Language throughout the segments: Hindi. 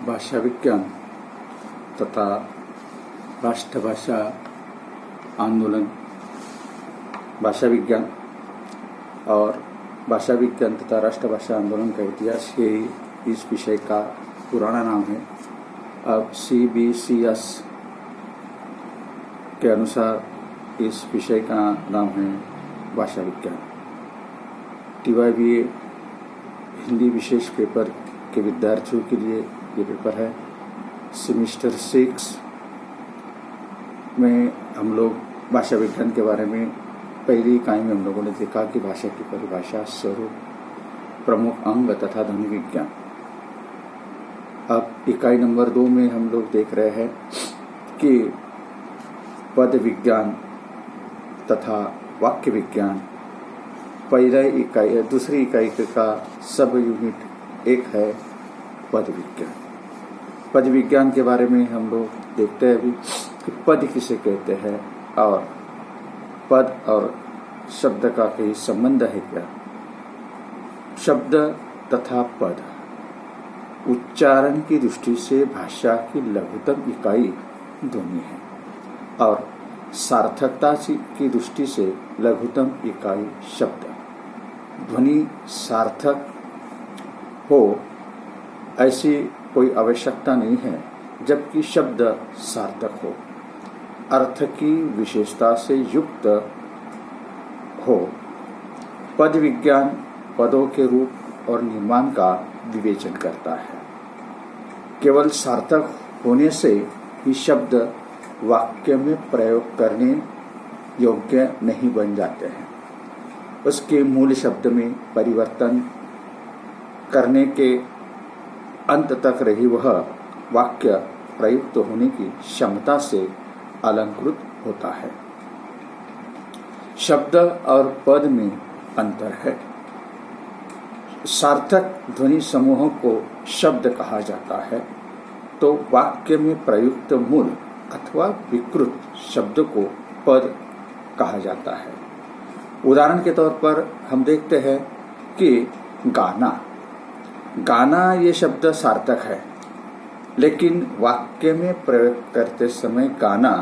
भाषा विज्ञान तथा राष्ट्रभाषा आंदोलन, भाषा विज्ञान और भाषा विज्ञान तथा राष्ट्रभाषा आंदोलन का इतिहास, ये इस विषय का पुराना नाम है। अब CBCS के अनुसार इस विषय का नाम है भाषा विज्ञान। TYBA हिंदी विशेष पेपर के विद्यार्थियों के लिए ये पेपर है। सेमेस्टर 6 में हम लोग भाषा विज्ञान के बारे में पहली इकाई में हम लोगों ने देखा कि भाषा की परिभाषा, स्वरूप, प्रमुख अंग तथा ध्वनि विज्ञान। अब इकाई नंबर 2 में हम लोग देख रहे हैं कि पद विज्ञान तथा वाक्य विज्ञान। दूसरी इकाई का सब यूनिट 1 है पद विज्ञान। पद विज्ञान के बारे में हम लोग देखते हैं अभी कि पद किसे कहते हैं और पद और शब्द का कोई संबंध है क्या। शब्द तथा पद उच्चारण की दृष्टि से भाषा की लघुतम इकाई ध्वनि है और सार्थकता की दृष्टि से लघुतम इकाई शब्द। ध्वनि सार्थक हो ऐसी कोई आवश्यकता नहीं है, जबकि शब्द सार्थक हो, अर्थ की विशेषता से युक्त हो। पद विज्ञान पदों के रूप और निर्माण का विवेचन करता है। केवल सार्थक होने से ही शब्द वाक्य में प्रयोग करने योग्य नहीं बन जाते हैं। उसके मूल शब्द में परिवर्तन करने के अंत तक रही वह वाक्य प्रयुक्त होने की क्षमता से अलंकृत होता है। शब्द और पद में अंतर है। सार्थक ध्वनि समूहों को शब्द कहा जाता है, तो वाक्य में प्रयुक्त मूल अथवा विकृत शब्द को पद कहा जाता है। उदाहरण के तौर पर हम देखते हैं कि गाना ये शब्द सार्थक है, लेकिन वाक्य में प्रयोग करते समय गाना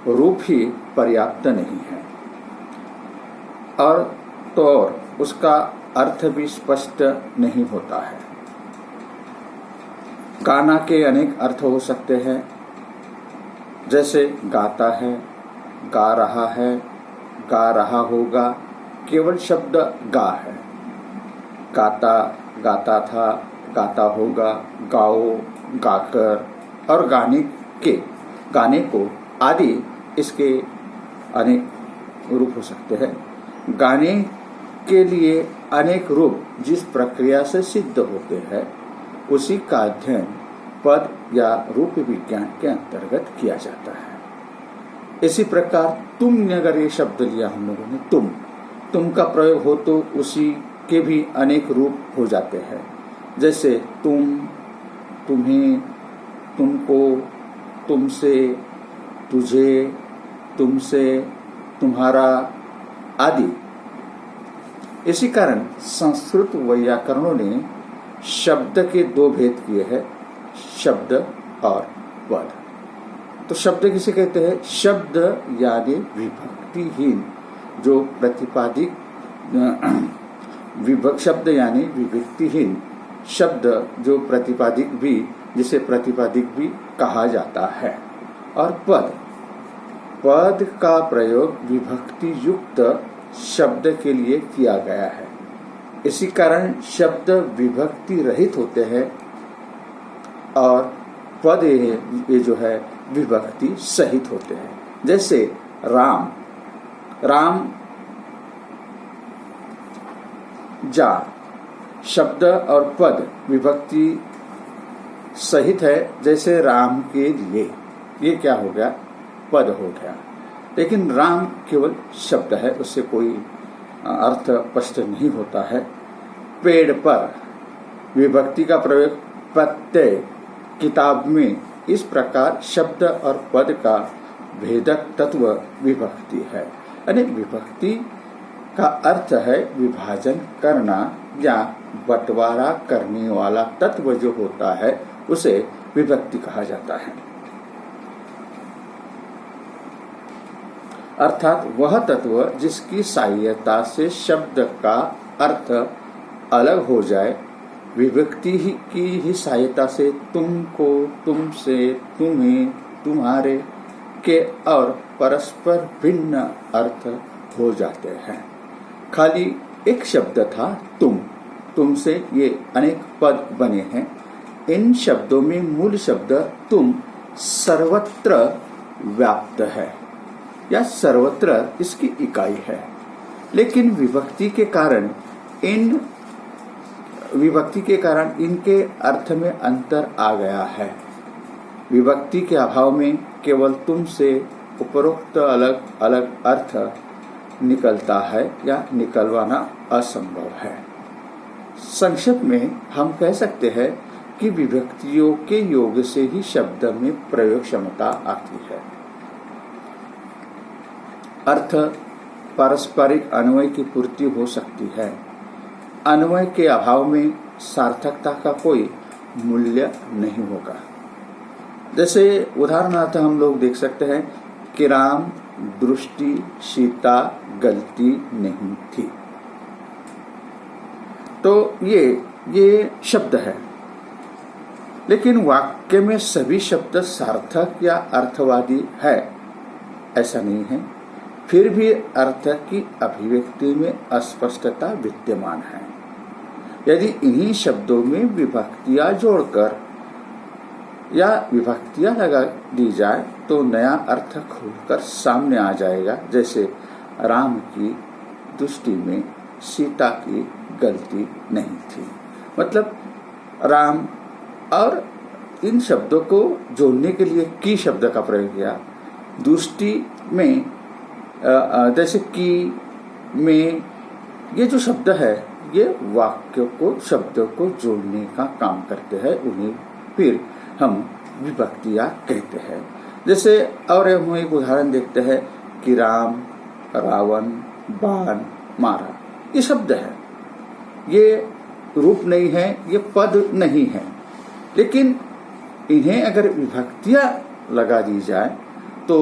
रूप ही पर्याप्त नहीं है और उसका अर्थ भी स्पष्ट नहीं होता है। गाना के अनेक अर्थ हो सकते हैं, जैसे गाता है, गा रहा है, गा रहा होगा। केवल शब्द गा है। गाता, गाता था, गाता होगा, गाओ, गाकर और गाने को आदि इसके अनेक रूप हो सकते हैं। गाने के लिए अनेक रूप जिस प्रक्रिया से सिद्ध होते हैं, उसी का अध्ययन पद या रूप विज्ञान के अंतर्गत किया जाता है। इसी प्रकार तुमने अगर ये शब्द लिया हम लोगों ने, तुम का प्रयोग हो तो उसी के भी अनेक रूप हो जाते हैं, जैसे तुम, तुम्हें, तुमको, तुमसे, तुझे, तुमसे, तुम्हारा आदि। इसी कारण संस्कृत वैयाकरणों ने शब्द के 2 भेद किए हैं, शब्द और पद। तो शब्द किसे कहते हैं? शब्द यानी विभक्तिहीन जो प्रतिपादिक शब्द यानी विभक्तिहीन शब्द जो प्रतिपादिक भी, जिसे प्रतिपादिक भी कहा जाता है। और पद का प्रयोग विभक्ति युक्त शब्द के लिए किया गया है। इसी कारण शब्द विभक्ति रहित होते हैं और पद ये जो है विभक्ति सहित होते हैं। जैसे राम जा, शब्द और पद विभक्ति सहित है, जैसे राम के लिए। ये क्या हो गया? पद हो गया। लेकिन राम केवल शब्द है, उससे कोई अर्थ स्पष्ट नहीं होता है। पेड़ पर विभक्ति का प्रयोग प्रत्यय किताब में। इस प्रकार शब्द और पद का भेदक तत्व विभक्ति है। यानी विभक्ति का अर्थ है विभाजन करना या बंटवारा करने वाला तत्व जो होता है उसे विभक्ति कहा जाता है। अर्थात वह तत्व जिसकी सहायता से शब्द का अर्थ अलग हो जाए, विभक्ति की ही सहायता से तुमको, तुमसे, तुम्हें, तुम्हारे के और परस्पर भिन्न अर्थ हो जाते हैं। खाली एक शब्द था तुम, तुमसे ये अनेक पद बने हैं। इन शब्दों में मूल शब्द तुम सर्वत्र व्याप्त है या सर्वत्र इसकी इकाई है, लेकिन विभक्ति के कारण इनके अर्थ में अंतर आ गया है। विभक्ति के अभाव में केवल तुम से उपरोक्त अलग अलग अर्थ निकलता है या निकलवाना असंभव है। संक्षेप में हम कह सकते हैं कि विभक्तियों के योग से ही शब्द में प्रयोग क्षमता आती है। अर्थ पारस्परिक अन्वय की पूर्ति हो सकती है। अन्वय के अभाव में सार्थकता का कोई मूल्य नहीं होगा। जैसे उदाहरणार्थ हम लोग देख सकते हैं कि राम दृष्टि सीता गलती नहीं थी। तो ये शब्द है, लेकिन वाक्य में सभी शब्द सार्थक या अर्थवादी है ऐसा नहीं है। फिर भी अर्थ की अभिव्यक्ति में अस्पष्टता विद्यमान है। यदि इन्हीं शब्दों में विभक्तियां जोड़कर या विभक्तियां लगा दी जाए तो नया अर्थ खुलकर सामने आ जाएगा। जैसे राम की दृष्टि में सीता की गलती नहीं थी, मतलब राम, और इन शब्दों को जोड़ने के लिए की शब्द का प्रयोग किया। दृष्टि में जैसे की में, ये जो शब्द है ये वाक्य को, शब्दों को जोड़ने का काम करते हैं। उन्हें फिर हम विभक्तियां कहते हैं। जैसे और हम एक उदाहरण देखते हैं कि राम रावण बाण मारा, ये शब्द है, ये रूप नहीं है, ये पद नहीं है, लेकिन इन्हें अगर विभक्तियां लगा दी जाए तो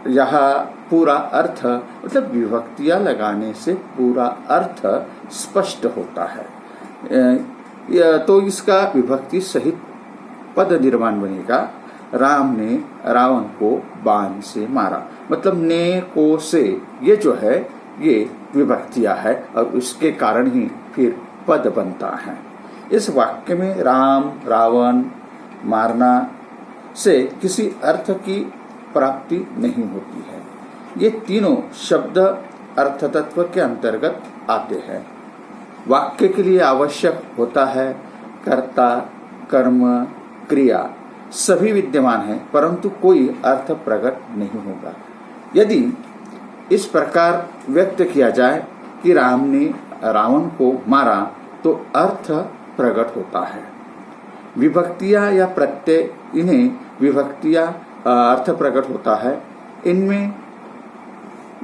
यहाँ पूरा अर्थ, मतलब विभक्तियां लगाने से पूरा अर्थ स्पष्ट होता है। तो इसका विभक्ति सहित पद निर्माण बनेगा। राम ने रावण को बाण से मारा, मतलब ने को से, ये जो है ये विभक्तियां है और उसके कारण ही फिर पद बनता है। इस वाक्य में राम रावण मारना से किसी अर्थ की प्राप्ति नहीं होती है। ये तीनों शब्द अर्थ तत्व के अंतर्गत आते हैं। वाक्य के लिए आवश्यक होता है कर्ता, कर्म, क्रिया सभी विद्यमान है, परंतु कोई अर्थ प्रकट नहीं होगा। यदि इस प्रकार व्यक्त किया जाए कि राम ने रावण को मारा तो अर्थ प्रकट होता है। विभक्तियां या प्रत्यय, इन्हें विभक्तियां अर्थ प्रकट होता है। इनमें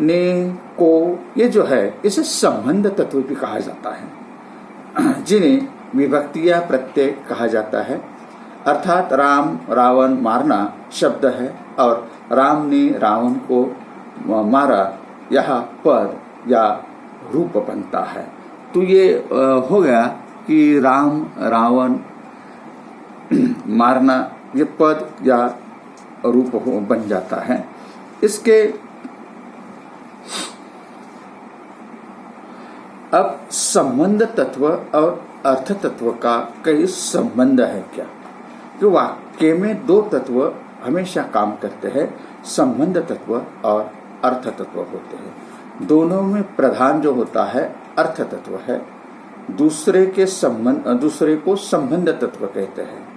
ने को, ये जो है इसे संबंध तत्व भी कहा जाता है, जिन्हें विभक्तियां प्रत्यय कहा जाता है। अर्थात राम रावण मारना शब्द है और राम ने रावण को मारा यह पद या रूप बनता है। तो ये हो गया कि राम रावण मारना ये पद या रूप बन जाता है। इसके अब संबंध तत्व और अर्थ तत्व का कई संबंध है क्या? तो वाक्य में दो तत्व हमेशा काम करते हैं, संबंध तत्व और अर्थ तत्व होते हैं। दोनों में प्रधान जो होता है अर्थ तत्व है, दूसरे को संबंध तत्व कहते हैं।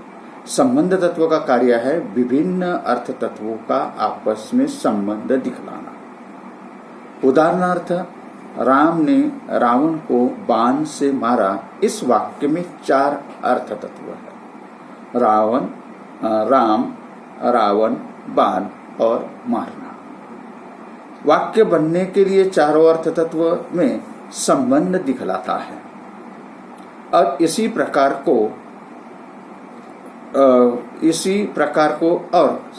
संबंध तत्व का कार्य है विभिन्न अर्थ तत्वों का आपस में संबंध दिखलाना। उदाहरणार्थ राम ने रावण को बाण से मारा, इस वाक्य में 4 अर्थ तत्व है, रावण, राम, रावण, बाण और मारना। वाक्य बनने के लिए चारों अर्थ तत्व में संबंध दिखलाता है और इसी प्रकार को इसी प्रकार को और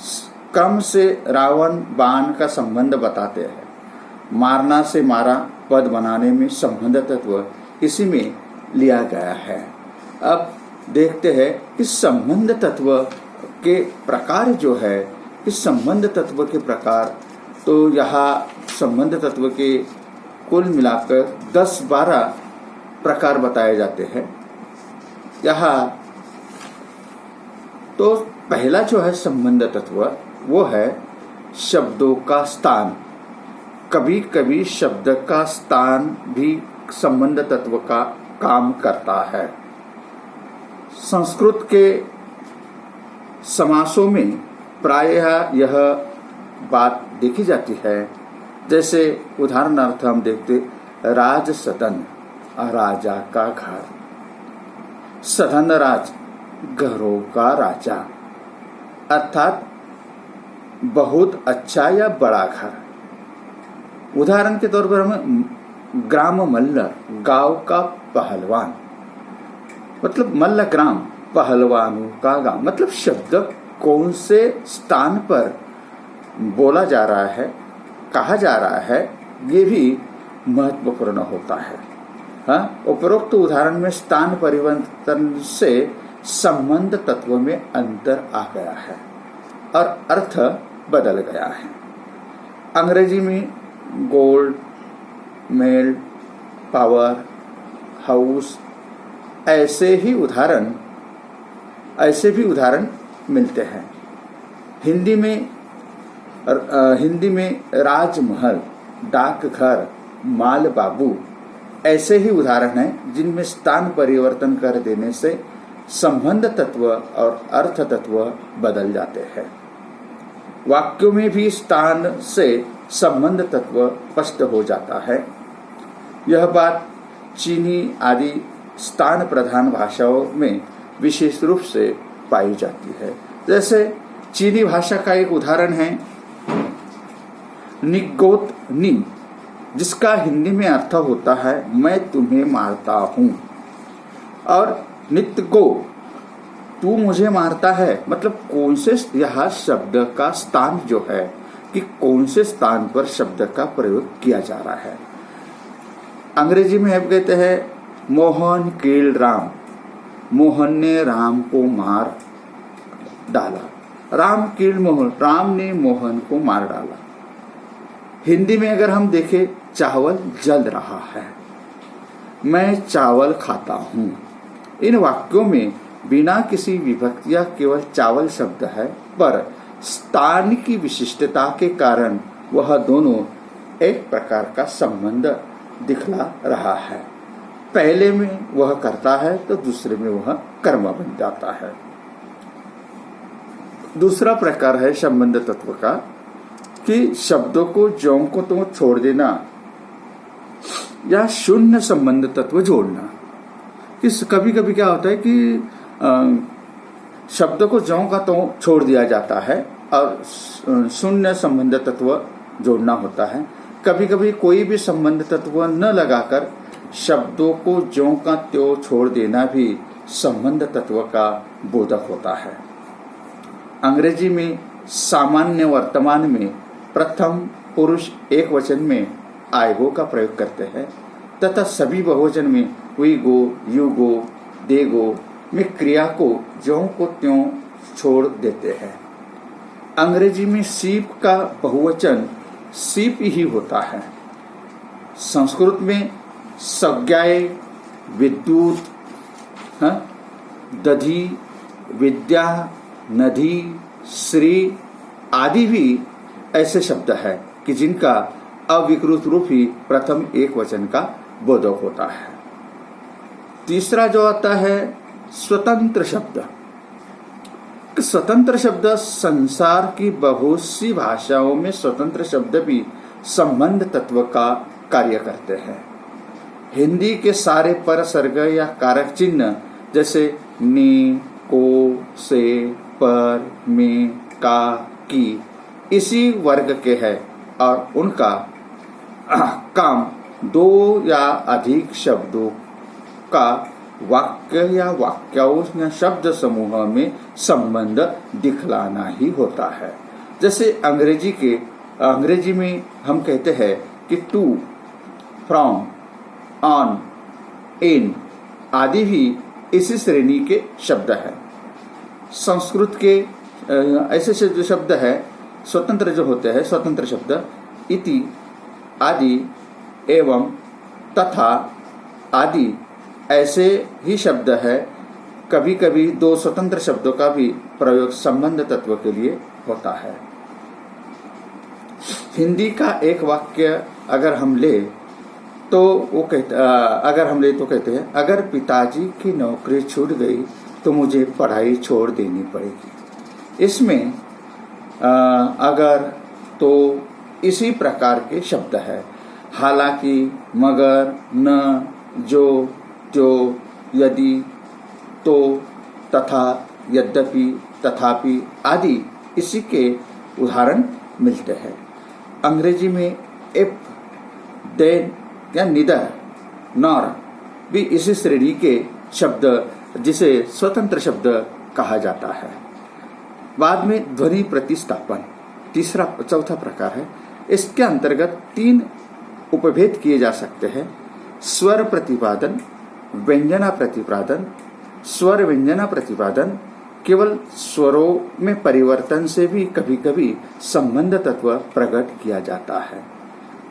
क्रम से रावण बाण का संबंध बताते हैं। मारना से मारा पद बनाने में संबंध तत्व इसी में लिया गया है। अब देखते हैं कि संबंध तत्व के प्रकार जो है, इस संबंध तत्व के प्रकार तो यहाँ संबंध तत्व के कुल मिलाकर 10-12 प्रकार बताए जाते हैं। यहाँ तो पहला जो है संबंध तत्व वो है शब्दों का स्थान। कभी कभी शब्द का स्थान भी संबंध तत्व का काम करता है। संस्कृत के समासों में प्रायः यह बात देखी जाती है। जैसे उदाहरणार्थ हम देखते राज सदन, राजा का घर, सदन राज, घरों का राजा, अर्थात बहुत अच्छा या बड़ा घर। उदाहरण के तौर पर हमें ग्राम मल्ल, गांव का पहलवान, मतलब मल्ल ग्राम, पहलवानों का गांव। मतलब शब्द कौन से स्थान पर बोला जा रहा है, कहा जा रहा है, ये भी महत्वपूर्ण होता है। हाँ, उपरोक्त उदाहरण में स्थान परिवर्तन से संबंध तत्व में अंतर आ गया है और अर्थ बदल गया है। अंग्रेजी में गोल्ड, मेल, पावर, हाउस ऐसे भी उदाहरण मिलते हैं। हिंदी में राजमहल, डाकघर, माल बाबू ऐसे ही उदाहरण हैं जिनमें स्थान परिवर्तन कर देने से संबंध तत्व और अर्थ तत्व बदल जाते हैं। वाक्यों में भी स्थान से संबंध तत्व स्पष्ट हो जाता है। यह बात चीनी आदि स्थान प्रधान भाषाओं में विशेष रूप से पाई जाती है। जैसे चीनी भाषा का एक उदाहरण है निगोत नी, जिसका हिंदी में अर्थ होता है मैं तुम्हें मारता हूं, और नित्य गो, तू मुझे मारता है। मतलब कौन से यह शब्द का स्थान जो है कि कौन से स्थान पर शब्द का प्रयोग किया जा रहा है। अंग्रेजी में हम कहते हैं मोहन किल राम, मोहन ने राम को मार डाला। राम किल मोहन, राम ने मोहन को मार डाला। हिंदी में अगर हम देखें चावल जल रहा है, मैं चावल खाता हूं। इन वाक्यों में बिना किसी विभक्ति या केवल चावल शब्द है, पर स्थान की विशिष्टता के कारण वह दोनों एक प्रकार का संबंध दिखला रहा है। पहले में वह करता है तो दूसरे में वह कर्म बन जाता है। दूसरा प्रकार है संबंध तत्व का कि शब्दों को ज्यों को तो छोड़ देना या शून्य संबंध तत्व जोड़ना। कि कभी कभी क्या होता है कि शब्द को ज्यों का तो छोड़ दिया जाता है और शून्य संबंध तत्व जोड़ना होता है। कभी कभी कोई भी संबंध तत्व न लगाकर शब्दों को ज्यों का त्यों छोड़ देना भी संबंध तत्व का बोधक होता है। अंग्रेजी में सामान्य वर्तमान में प्रथम पुरुष एक वचन में आई गो का प्रयोग करते हैं तथा सभी बहुवचन में वी गो, यू गो, दे गो में क्रिया को ज्यों को त्यों छोड़ देते हैं। अंग्रेजी में सीप का बहुवचन सीप ही होता है। संस्कृत में संज्ञाएं विद्युत, दधि, विद्या, नदी, श्री आदि भी ऐसे शब्द है कि जिनका अविकृत रूप ही प्रथम एक वचन का बोधक होता है। तीसरा जो आता है स्वतंत्र शब्द। स्वतंत्र शब्द संसार की बहुत सी भाषाओं में स्वतंत्र शब्द भी संबंध तत्व का कार्य करते हैं। हिंदी के सारे परसर्ग या कारक चिन्ह जैसे ने, को, से, पर, में, का, की इसी वर्ग के हैं और उनका काम दो या अधिक शब्दों का वाक्य या वाक्यों या शब्द समूह में संबंध दिखलाना ही होता है। जैसे अंग्रेजी में हम कहते हैं कि टू, फ्रॉम, ऑन, इन आदि भी इसी श्रेणी के शब्द हैं। संस्कृत के ऐसे जो शब्द है स्वतंत्र जो होते हैं, स्वतंत्र शब्द इति आदि एवं तथा आदि ऐसे ही शब्द है। कभी कभी दो स्वतंत्र शब्दों का भी प्रयोग संबंध तत्व के लिए होता है। हिंदी का एक वाक्य अगर हम ले तो कहते हैं अगर पिताजी की नौकरी छूट गई तो मुझे पढ़ाई छोड़ देनी पड़ेगी। इसमें अगर तो इसी प्रकार के शब्द है। हालांकि, मगर, न, जो, यदि, तो, तथा, यद्यपि, तथापि आदि इसी के उदाहरण मिलते हैं। अंग्रेजी में इफ, देन या निदर, नॉर भी इसी श्रेणी के शब्द जिसे स्वतंत्र शब्द कहा जाता है। बाद में ध्वनि प्रतिस्थापन चौथा प्रकार है। इसके अंतर्गत 3 उपभेद किए जा सकते हैं। स्वर प्रतिपादन, व्यंजना प्रतिपादन। स्वर व्यंजना प्रतिपादन केवल स्वरों में परिवर्तन से भी कभी कभी संबंध तत्व प्रकट किया जाता है।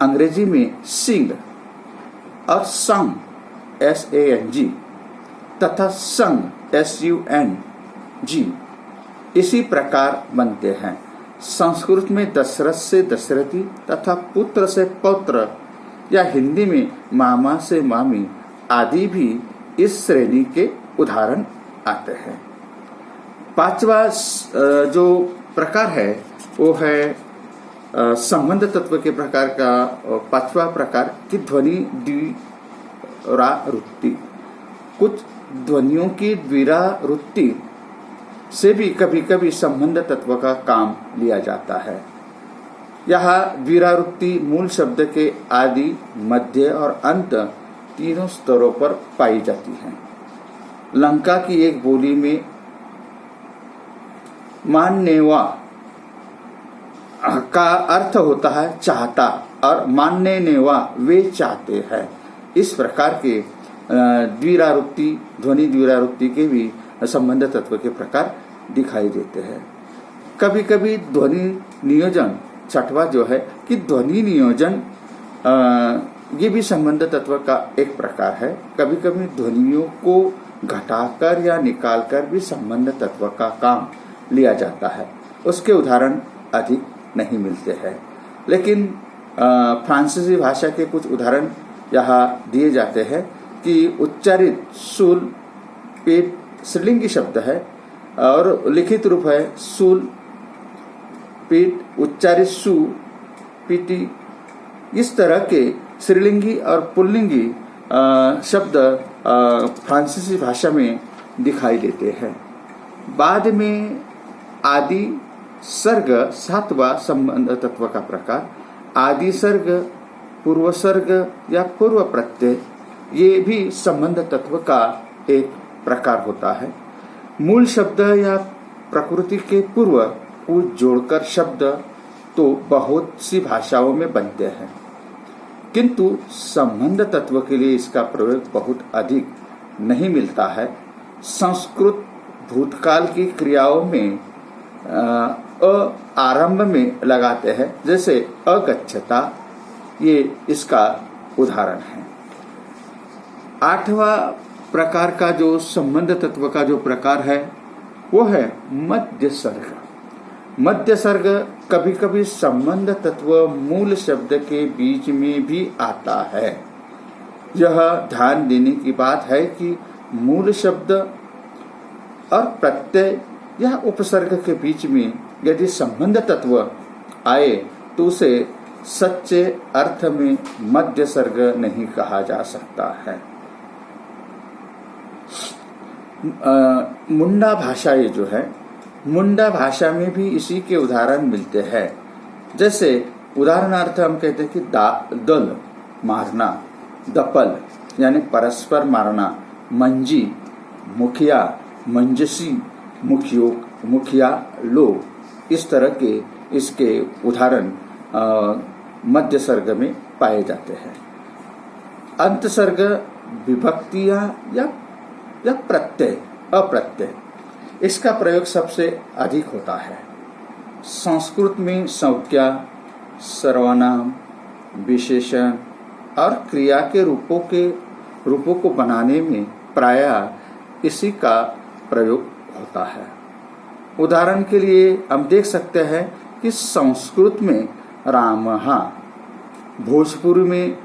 अंग्रेजी में सिंग और संग SANG तथा संग SUNG इसी प्रकार बनते हैं। संस्कृत में दशरथ से दशरथी तथा पुत्र से पौत्र या हिंदी में मामा से मामी आदि भी इस श्रेणी के उदाहरण आते हैं। 5वां जो प्रकार है वो है संबंध तत्व के प्रकार का 5वां प्रकार की ध्वनि द्विरावृत्ति। कुछ ध्वनियों की द्विरावृत्ति से भी कभी कभी संबंध तत्व का काम लिया जाता है। यहाँ द्विरावृत्ति मूल शब्द के आदि, मध्य और अंत तीनों स्तरों पर पाई जाती है। लंका की एक बोली में माननेवा का अर्थ होता है चाहता और मानने नेवा वे चाहते हैं। इस प्रकार के ध्वनि द्विरावृत्ति के भी संबंध तत्व के प्रकार दिखाई देते हैं। कभी कभी ध्वनि नियोजन 6वां जो है कि ध्वनि नियोजन ये भी संबंध तत्व का एक प्रकार है। कभी कभी ध्वनियों को घटाकर या निकालकर भी संबंध तत्व का काम लिया जाता है। उसके उदाहरण अधिक नहीं मिलते हैं, लेकिन फ्रांसीसी भाषा के कुछ उदाहरण यहाँ दिए जाते हैं कि उच्चारित सूल पीठ स्त्रीलिंगी शब्द है और लिखित रूप है सूल पीठ, उच्चारित सु पीटी। इस तरह के स्त्रीलिंगी और पुल्लिंगी शब्द फ्रांसीसी भाषा में दिखाई देते हैं। बाद में आदि सर्ग 7वां संबंध तत्व का प्रकार। आदि सर्ग, पूर्व सर्ग या पूर्व प्रत्यय ये भी संबंध तत्व का एक प्रकार होता है। मूल शब्द या प्रकृति के पूर्व को जोड़कर शब्द तो बहुत सी भाषाओं में बनते हैं, किंतु संबंध तत्व के लिए इसका प्रयोग बहुत अधिक नहीं मिलता है। संस्कृत भूतकाल की क्रियाओं में आरंभ में लगाते हैं, जैसे अगच्छता, ये इसका उदाहरण है। 8वां प्रकार का जो संबंध तत्व का जो प्रकार है वो है मध्य सर्ग। मध्य सर्ग कभी कभी संबंध तत्व मूल शब्द के बीच में भी आता है। यह ध्यान देने की बात है कि मूल शब्द और प्रत्यय या उपसर्ग के बीच में यदि संबंध तत्व आए तो उसे सच्चे अर्थ में मध्य सर्ग नहीं कहा जा सकता है। मुंडा भाषा ये जो है, मुंडा भाषा में भी इसी के उदाहरण मिलते हैं। जैसे उदाहरणार्थ हम कहते हैं कि दल मारना, दपल यानी परस्पर मारना, मंजी, मुखिया, मंजसी, मुखिया लोग, इस तरह के इसके उदाहरण मध्य सर्ग में पाए जाते हैं। अंत सर्ग विभक्तियां या प्रत्यय, अप्रत्यय, इसका प्रयोग सबसे अधिक होता है। संस्कृत में संज्ञा, सर्वनाम, विशेषण और क्रिया के रूपों को बनाने में प्रायः इसी का प्रयोग होता है। उदाहरण के लिए हम देख सकते हैं कि संस्कृत में रामहा, भोजपुरी में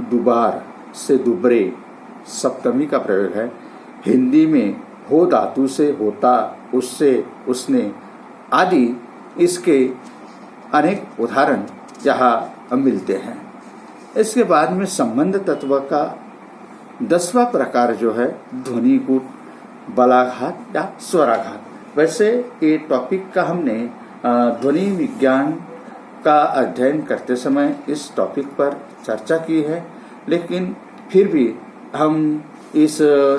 दुबार से दुबरे सप्तमी का प्रयोग है। हिंदी में हो धातु से होता, उससे, उसने आदि इसके अनेक उदाहरण यहाँ मिलते हैं। इसके बाद में संबंध तत्व का 10वां प्रकार जो है ध्वनि गुण, बलाघात या स्वराघात। वैसे ये टॉपिक का हमने ध्वनि विज्ञान का अध्ययन करते समय इस टॉपिक पर चर्चा की है, लेकिन फिर भी हम इस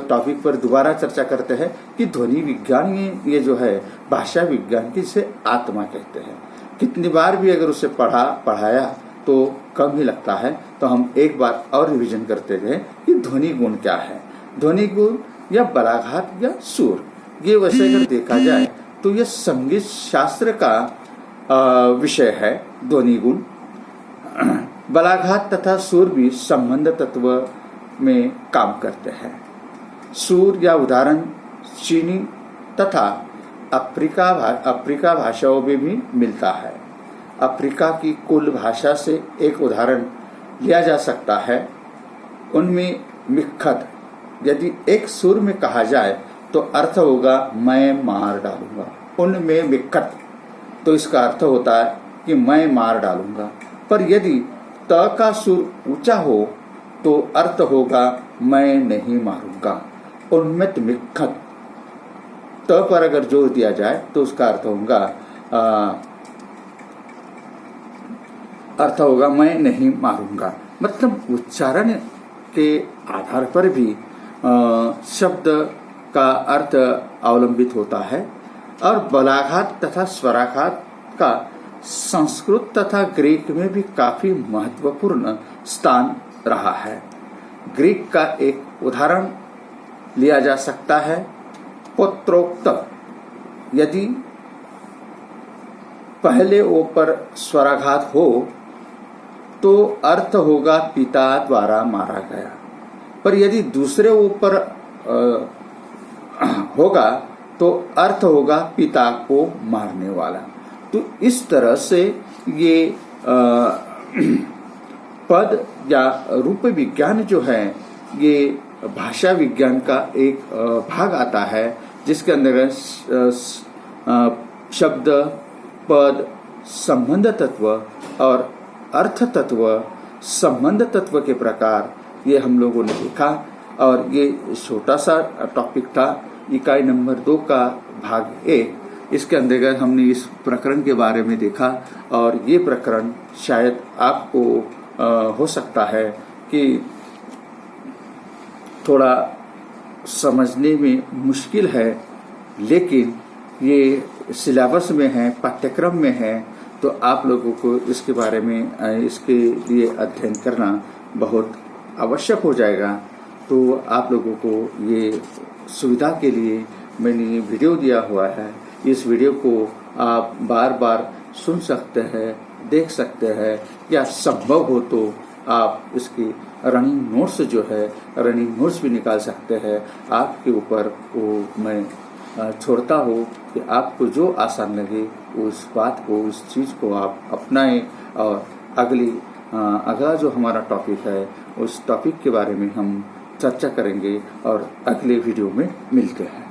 टॉपिक पर दोबारा चर्चा करते हैं कि ध्वनि विज्ञान ये जो है भाषा विज्ञान की जिसे आत्मा कहते हैं। कितनी बार भी अगर उसे पढ़ाया तो कम ही लगता है। तो हम एक बार और रिवीजन करते हैं कि ध्वनि गुण क्या है। ध्वनि गुण या बलाघात या सुर, ये वैसे अगर देखा जाए तो यह संगीत शास्त्र का विषय है। ध्वनि गुण, बलाघात तथा सुर भी संबंध तत्व में काम करते हैं। सुर या उदाहरण चीनी तथा अफ्रीका भाषाओं में भी मिलता है। अफ्रीका की कुल भाषा से एक उदाहरण लिया जा सकता है। उनमें मिखत यदि एक सुर में कहा जाए तो अर्थ होगा मैं मार डालूंगा। उनमें मिखत, तो इसका अर्थ होता है कि मैं मार डालूंगा। पर यदि त का सुर ऊंचा हो तो अर्थ होगा मैं नहीं मारूंगा। उन्मित मिखत, त पर अगर जोर दिया जाए तो उसका अर्थ होगा मैं नहीं मारूंगा। मतलब उच्चारण के आधार पर भी शब्द का अर्थ अवलंबित होता है। और बलाघात तथा स्वराघात का संस्कृत तथा ग्रीक में भी काफी महत्वपूर्ण स्थान रहा है। ग्रीक का एक उदाहरण लिया जा सकता है, पुत्रोक्त। यदि पहले ओ पर स्वराघात हो तो अर्थ होगा पिता द्वारा मारा गया। पर यदि दूसरे ओ पर होगा तो अर्थ होगा पिता को मारने वाला। तो इस तरह से ये पद या रूप विज्ञान जो है ये भाषा विज्ञान का एक भाग आता है, जिसके अंदर शब्द, पद, संबंध तत्व और अर्थ तत्व, संबंध तत्व के प्रकार ये हम लोगों ने देखा। और ये छोटा सा टॉपिक था, इकाई नंबर 2 का भाग 1। इसके अंतर्गत हमने इस प्रकरण के बारे में देखा। और ये प्रकरण शायद आपको हो सकता है कि थोड़ा समझने में मुश्किल है, लेकिन ये सिलेबस में है, पाठ्यक्रम में है, तो आप लोगों को इसके बारे में इसके लिए अध्ययन करना बहुत आवश्यक हो जाएगा। तो आप लोगों को ये सुविधा के लिए मैंने ये वीडियो दिया हुआ है। इस वीडियो को आप बार बार सुन सकते हैं, देख सकते हैं, या संभव हो तो आप इसकी रनिंग नोट्स जो है रनिंग नोट्स भी निकाल सकते हैं। आपके ऊपर वो मैं छोड़ता हूँ कि आपको जो आसान लगे उस बात को, उस चीज़ को आप अपनाएं। और अगला जो हमारा टॉपिक है उस टॉपिक के बारे में हम चर्चा करेंगे और अगले वीडियो में मिलते हैं।